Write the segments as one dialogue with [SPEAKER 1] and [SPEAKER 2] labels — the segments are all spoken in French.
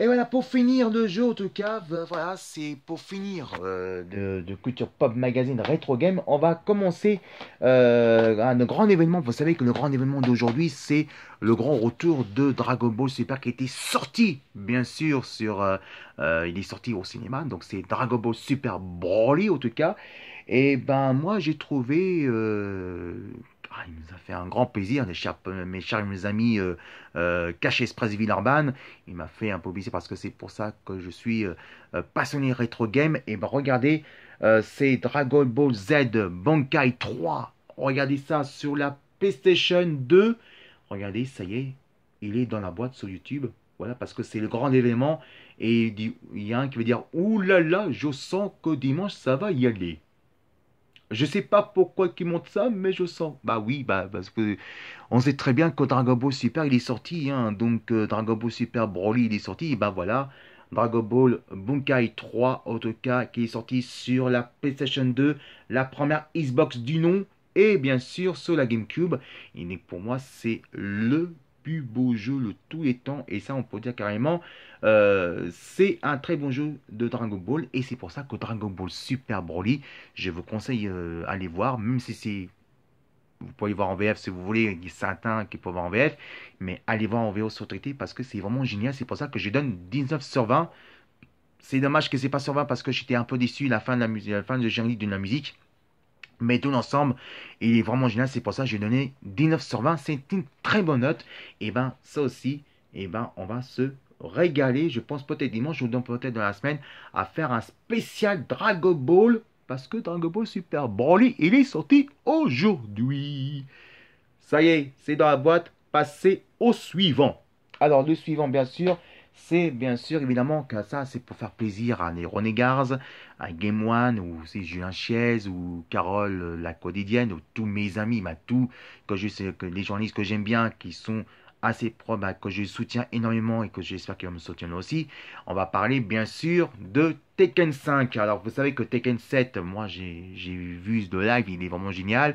[SPEAKER 1] Et voilà, pour finir le jeu, en tout cas, voilà, c'est pour finir de Culture Pop Magazine Retro Game. On va commencer un grand événement. Vous savez que le grand événement d'aujourd'hui, c'est le grand retour de Dragon Ball Super qui était sorti, bien sûr, il est sorti au cinéma. Donc c'est Dragon Ball Super Broly, en tout cas. Et ben moi j'ai trouvé, il nous a fait un grand plaisir, mes chers amis Cash Express Villeurbanne. Il m'a fait un peu plaisir parce que c'est pour ça que je suis passionné rétro game. Et ben regardez, c'est Dragon Ball Z Bankai 3. Regardez ça sur la PlayStation 2. Regardez, ça y est, il est dans la boîte sur YouTube. Voilà, parce que c'est le grand événement. Et il y a un qui veut dire, ouh là là, je sens que dimanche ça va y aller. Je sais pas pourquoi qu'ils montent ça, mais je sens. Bah oui, bah parce que on sait très bien que Dragon Ball Super il est sorti, hein, donc Dragon Ball Super Broly il est sorti, et bah voilà, Dragon Ball Bunkai 3 en tout cas qui est sorti sur la PlayStation 2, la première Xbox du nom, et bien sûr sur la GameCube. Et pour moi c'est le plus beau jeu de tous les temps, et ça on peut dire carrément, c'est un très bon jeu de Dragon Ball, et c'est pour ça que Dragon Ball Super Broly, je vous conseille d'aller voir, même si c'est vous pouvez voir en VF si vous voulez, il y a certains qui peuvent voir en VF, mais allez voir en VO sur TT parce que c'est vraiment génial. C'est pour ça que je donne 19 sur 20. C'est dommage que c'est pas sur 20 parce que j'étais un peu déçu la fin de la musique, la fin de générique de la musique. Mais tout l'ensemble, il est vraiment génial. C'est pour ça que j'ai donné 19 sur 20. C'est une très bonne note. Et ben ça aussi, et ben on va se régaler. Je pense peut-être dimanche ou peut-être dans la semaine à faire un spécial Dragon Ball. Parce que Dragon Ball Super Broly, il est sorti aujourd'hui. Ça y est, c'est dans la boîte. Passez au suivant. Alors, le suivant, bien sûr, c'est bien sûr, évidemment, que ça, c'est pour faire plaisir à les Renegars, à Game One, ou c'est Julien Chiez, ou Carole, la quotidienne, ou tous mes amis, tout, que je sais, que les journalistes que j'aime bien, qui sont assez proches, que je soutiens énormément et que j'espère qu'ils me soutiennent aussi. On va parler, bien sûr, de Tekken 5. Alors, vous savez que Tekken 7, moi, j'ai vu de live, il est vraiment génial.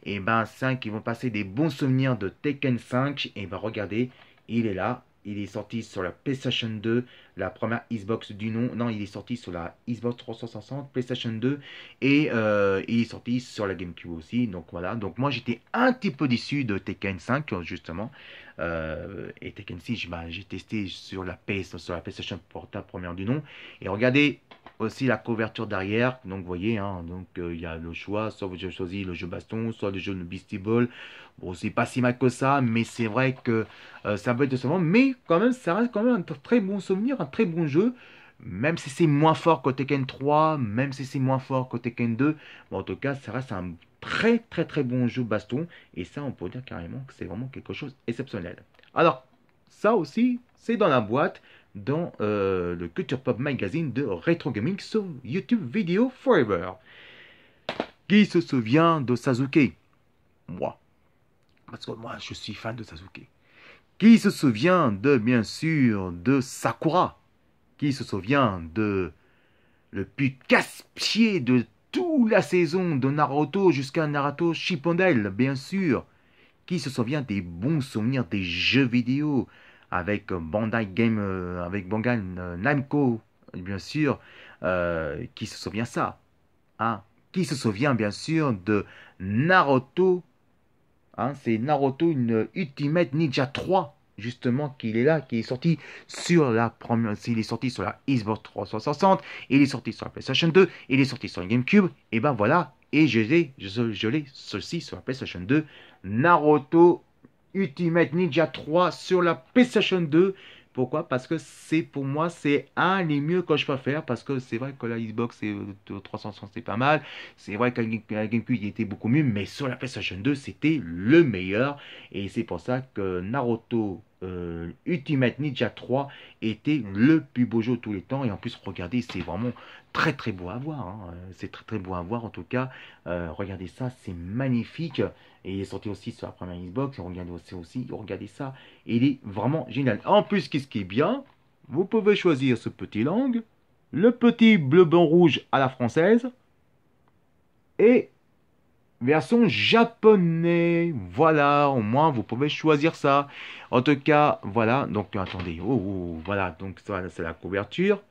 [SPEAKER 1] Et ben 5, ils vont passer des bons souvenirs de Tekken 5. Et ben regardez, il est là. Il est sorti sur la PlayStation 2, la première Xbox du nom. Non, il est sorti sur la Xbox 360, PlayStation 2. Et il est sorti sur la GameCube aussi. Donc voilà. Donc moi j'étais un petit peu déçu de Tekken 5, justement. Et Tekken 6, j'ai testé sur la PS, sur la PlayStation Portable première du nom. Et regardez, aussi la couverture derrière. Donc, vous voyez, hein, donc il y a le choix. Soit vous avez choisi le jeu baston, soit le jeu de Beastie Ball. Bon, c'est pas si mal que ça, mais c'est vrai que ça peut être décevant. Mais quand même, ça reste quand même un très bon souvenir, un très bon jeu. Même si c'est moins fort que Tekken 3, même si c'est moins fort que Tekken 2, bon, en tout cas, ça reste un très très très bon jeu baston. Et ça, on peut dire carrément que c'est vraiment quelque chose d'exceptionnel. Alors, ça aussi, c'est dans la boîte dans le Culture Pop Magazine de Retro Gaming sur YouTube Video Forever. Qui se souvient de Sasuke? Moi. Parce que moi, je suis fan de Sasuke. Qui se souvient de, bien sûr, de Sakura? Qui se souvient de le plus casse-pied de toute la saison de Naruto jusqu'à Naruto Shippuden, bien sûr? Qui se souvient des bons souvenirs des jeux vidéo avec Bandai Game, avec Bandai Namco, bien sûr, qui se souvient ça, hein? Qui se souvient bien sûr de Naruto, hein? C'est Naruto une Ultimate Ninja 3 justement qu'il est là, qui est sorti sur la première, il est sorti sur la Xbox 360, il est sorti sur la PlayStation 2, il est sorti sur la GameCube, et ben voilà, et je l'ai ceci sur la PlayStation 2, Naruto Ultimate Ninja 3 sur la PlayStation 2. Pourquoi? Parce que c'est pour moi c'est un des mieux que je peux faire parce que c'est vrai que la Xbox 360 c'est pas mal, c'est vrai que la GameCube il était beaucoup mieux, mais sur la PlayStation 2 c'était le meilleur et c'est pour ça que Naruto Ultimate Ninja 3 était le plus beau jeu de tous les temps et en plus regardez c'est vraiment très très beau à voir, hein. C'est très très beau à voir en tout cas. Regardez ça, c'est magnifique. Et il est sorti aussi sur la première Xbox. Et regardez ça. Il est vraiment génial. En plus, qu'est-ce qui est bien? Vous pouvez choisir ce petit langue, le petit bleu, blanc, rouge à la française. Et version japonais. Voilà, au moins vous pouvez choisir ça. En tout cas, voilà. Donc attendez, voilà. Donc ça, c'est la couverture.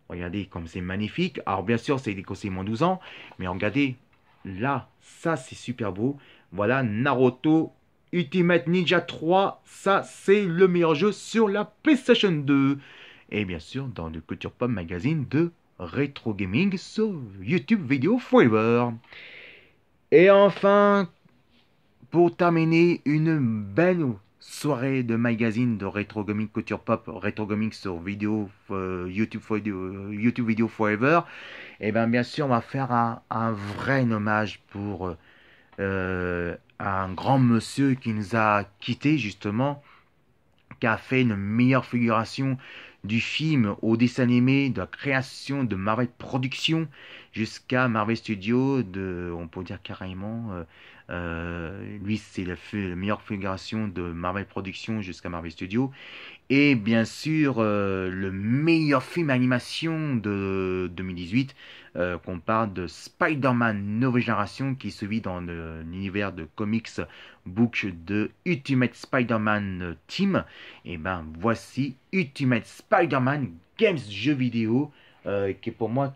[SPEAKER 1] Regardez comme c'est magnifique. Alors bien sûr, c'est des conseils moins 12 ans, mais regardez là, ça c'est super beau. Voilà, Naruto Ultimate Ninja 3, ça c'est le meilleur jeu sur la PlayStation 2. Et bien sûr, dans le Culture Pop Magazine de Retro Gaming sur YouTube Video Forever. Et enfin, pour terminer, une belle soirée de magazine de Retro Gaming Culture Pop, Retro Gaming sur vidéo, YouTube Video Forever. Et bien sûr, on va faire un vrai hommage pour un grand monsieur qui nous a quittés justement, qui a fait une meilleure figuration du film au dessin animé, de la création de Marvel Productions jusqu'à Marvel Studios, on peut dire carrément, lui c'est la meilleure figuration de Marvel Productions jusqu'à Marvel Studios. Et bien sûr, le meilleur film animation de 2018, qu'on parle de Spider-Man Nouvelle Génération, qui se vit dans l'univers de comics book de Ultimate Spider-Man Team. Et ben voici Ultimate Spider-Man Games jeu vidéo, pour moi,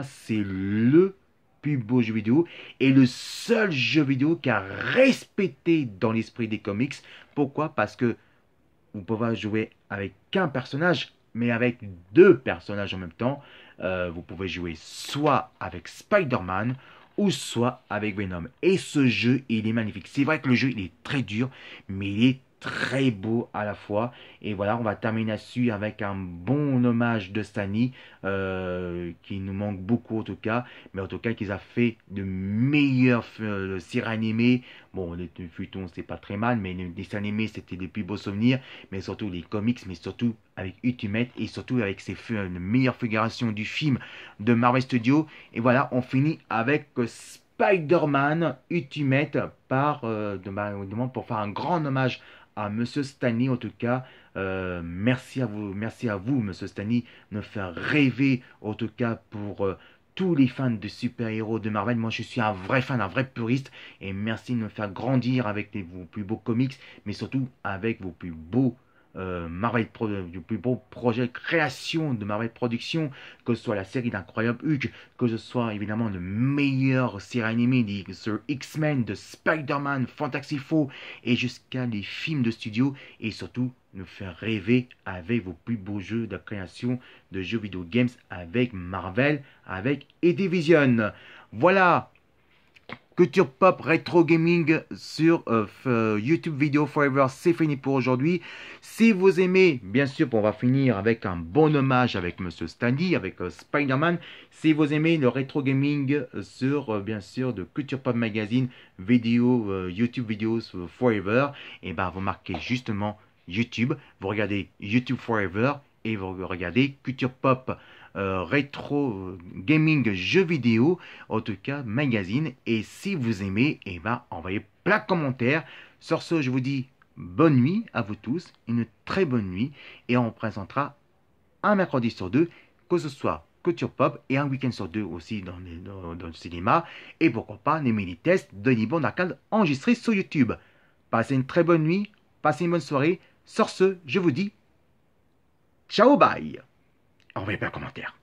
[SPEAKER 1] c'est le plus beau jeu vidéo et le seul jeu vidéo qui a respecté dans l'esprit des comics. Pourquoi? Parce que vous pouvez jouer avec qu'un personnage, mais avec deux personnages en même temps. Vous pouvez jouer soit avec Spider-Man ou soit avec Venom. Et ce jeu, il est magnifique. C'est vrai que le jeu, il est très dur, mais il est très beau à la fois. Et voilà, on va terminer là-dessus avec un bon hommage de Stanley, qui nous manque beaucoup en tout cas, mais en tout cas qu'ils a fait de meilleurs séries animées. Bon, les futons c'est pas très mal, mais les dessins animés c'était des plus beaux souvenirs, mais surtout les comics, mais surtout avec Ultimate et surtout avec une meilleure figuration du film de Marvel Studios. Et voilà, on finit avec Spider-Man Ultimate pour faire un grand hommage à Monsieur Stanley. En tout cas, merci à vous, Monsieur Stanley, de me faire rêver, en tout cas pour tous les fans de super-héros de Marvel. Moi, je suis un vrai fan, un vrai puriste, et merci de me faire grandir avec vos plus beaux comics, mais surtout avec vos plus beaux du plus beau projet création de Marvel Productions, que ce soit la série d'Incroyable Hulk, que ce soit évidemment le meilleur série animée sur X-Men, de Spider-Man, Fantastic Four, et jusqu'à les films de studio, et surtout nous faire rêver avec vos plus beaux jeux de création de jeux vidéo games avec Marvel, avec Edivision. Voilà, Culture Pop Retro Gaming sur YouTube Video Forever, c'est fini pour aujourd'hui. Si vous aimez, bien sûr, on va finir avec un bon hommage avec Monsieur Stanley, avec Spider-Man. Si vous aimez le Retro Gaming sur, bien sûr, de Culture Pop Magazine, YouTube Videos Forever, et ben vous marquez justement YouTube, vous regardez YouTube Forever et vous regardez Culture Pop Retro Gaming jeux vidéo, en tout cas magazine. Et si vous aimez, et ben envoyez plein de commentaires. Sur ce, je vous dis bonne nuit à vous tous, une très bonne nuit, et on présentera un mercredi sur deux, que ce soit Culture Pop, et un week-end sur deux aussi dans le cinéma, et pourquoi pas les mini-tests de Libon d'arcade enregistrés sur YouTube. Passez une très bonne nuit, passez une bonne soirée. Sur ce, je vous dis ciao, bye. Envoyez plein de commentaires.